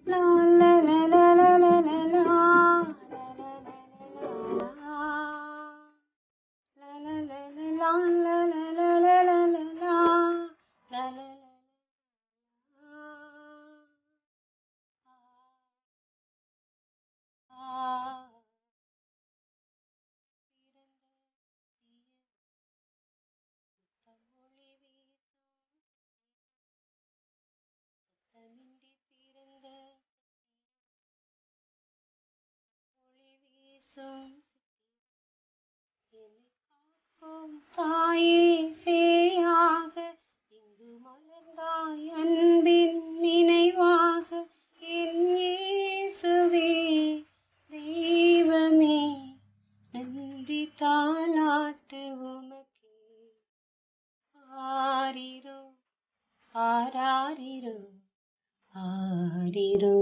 லா லா லா லா லா லா லா லா. லா லா லா லா லா லா லா லா லா லா லா. லா லா லா. மொழி வீசும் தமிண்டி பிறந்த மொழி வீசும் என்னை காக்கும் தாயே சேயாக இங்கு மலர்ந்தாய் அன்பின் நினைவாக என் இயேசுவே தெய்வமே நன்றி தாலாட்டு உமக்கே. ஆரிரோ ஆராரிரோ ஆரிரோ.